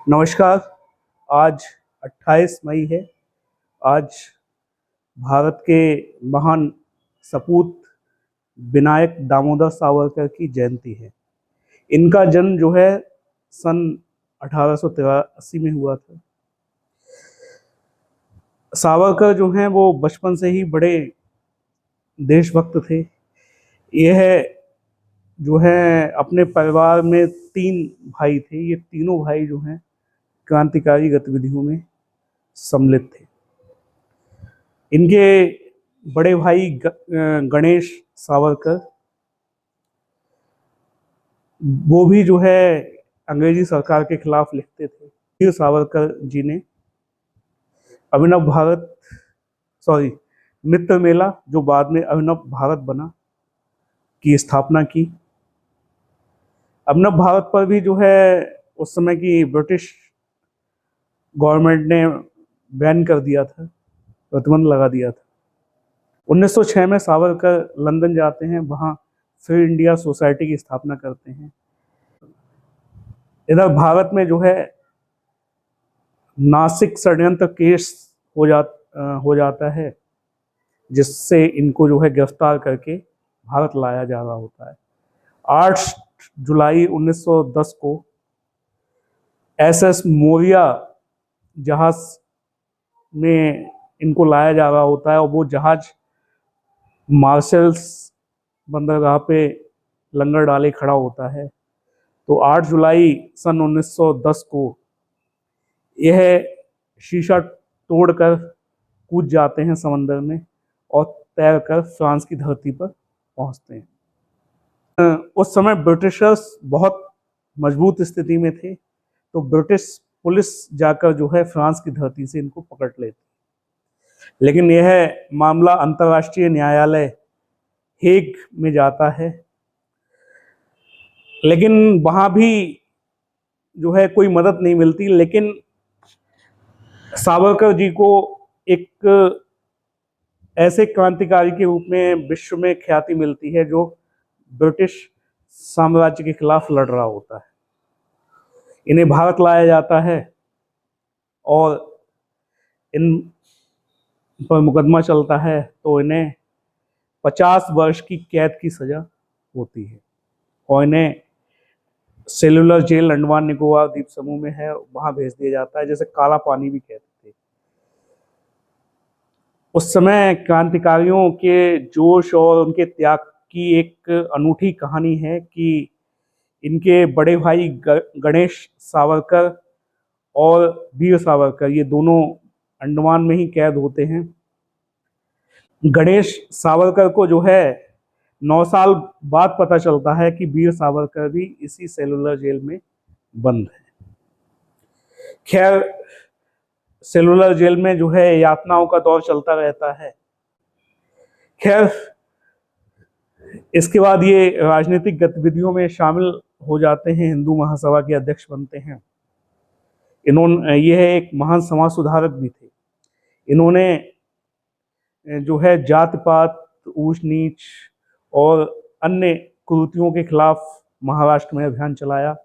नमस्कार। आज 28 मई है। आज भारत के महान सपूत विनायक दामोदर सावरकर की जयंती है। इनका जन्म जो है सन 1883 में हुआ था। सावरकर जो हैं वो बचपन से ही बड़े देशभक्त थे। यह जो है अपने परिवार में 3 भाई थे। ये तीनों भाई जो हैं क्रांतिकारी गतिविधियों में सम्मिलित थे। इनके बड़े भाई गणेश सावरकर, वो भी जो है अंग्रेजी सरकार के खिलाफ लिखते थे। वीर सावरकर जी ने अभिनव भारत मित्र मेला, जो बाद में अभिनव भारत बना, की स्थापना की। अभिनव भारत पर भी जो है उस समय की ब्रिटिश गवर्नमेंट ने बैन कर दिया था, प्रतिबंध लगा दिया था। 1906 में सावरकर लंदन जाते हैं, वहाँ फ्री इंडिया सोसाइटी की स्थापना करते हैं। इधर भारत में जो है नासिक षड्यंत्र केस हो जाता है, जिससे इनको जो है गिरफ्तार करके भारत लाया जा रहा होता है। 8 जुलाई 1910 को एसएस मौर्या जहाज में इनको लाया जा रहा होता है, और वो जहाज मार्शल्स बंदरगाह पे लंगर डाले खड़ा होता है। तो 8 जुलाई सन 1910 को यह शीशा तोड़कर कूद जाते हैं समंदर में और तैरकर फ्रांस की धरती पर पहुंचते हैं। उस समय ब्रिटिशर्स बहुत मजबूत स्थिति में थे, तो ब्रिटिश पुलिस जाकर जो है फ्रांस की धरती से इनको पकड़ लेती। लेकिन यह मामला अंतर्राष्ट्रीय न्यायालय हेग में जाता है, लेकिन वहां भी जो है कोई मदद नहीं मिलती। लेकिन सावरकर जी को एक ऐसे क्रांतिकारी के रूप में विश्व में ख्याति मिलती है, जो ब्रिटिश साम्राज्य के खिलाफ लड़ रहा होता है। इन्हें भारत लाया जाता है और इन पर मुकदमा चलता है, तो इन्हें 50 वर्ष की कैद की सजा होती है और इन्हें सेलुलर जेल अंडमान निकोबार द्वीप समूह में है, वहां भेज दिया जाता है, जैसे काला पानी भी कहते थे। उस समय क्रांतिकारियों के जोश और उनके त्याग की एक अनूठी कहानी है कि इनके बड़े भाई गणेश सावरकर और वीर सावरकर, ये दोनों अंडमान में ही कैद होते हैं। गणेश सावरकर को जो है 9 साल बाद पता चलता है कि वीर सावरकर भी इसी सेलुलर जेल में बंद है। खैर, सेलुलर जेल में जो है यातनाओं का दौर चलता रहता है। खैर, इसके बाद ये राजनीतिक गतिविधियों में शामिल हो जाते हैं, हिंदू महासभा के अध्यक्ष बनते हैं। ये एक महान समाज सुधारक भी थे। इन्होंने जो है जाति पात, ऊंच नीच और अन्य कुरीतियों के खिलाफ महाराष्ट्र में अभियान चलाया।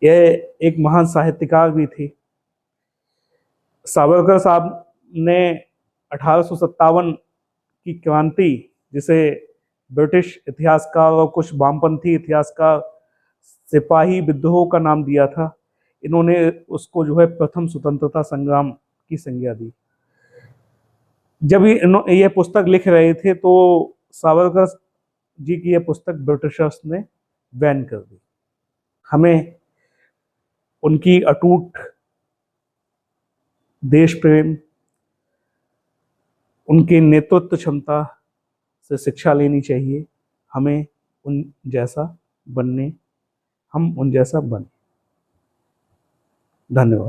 यह एक महान साहित्यकार भी थे। सावरकर साहब ने 1857 की क्रांति, जिसे ब्रिटिश इतिहासकार और कुछ वामपंथी इतिहासकार सिपाही विद्रोह का नाम दिया था, इन्होंने उसको जो है प्रथम स्वतंत्रता संग्राम की संज्ञा दी। जब ये पुस्तक लिख रहे थे, तो सावरकर जी की यह पुस्तक ब्रिटिशर्स ने बैन कर दी। हमें उनकी अटूट देश प्रेम, उनकी नेतृत्व क्षमता से शिक्षा लेनी चाहिए। हमें उन जैसा बने। धन्यवाद।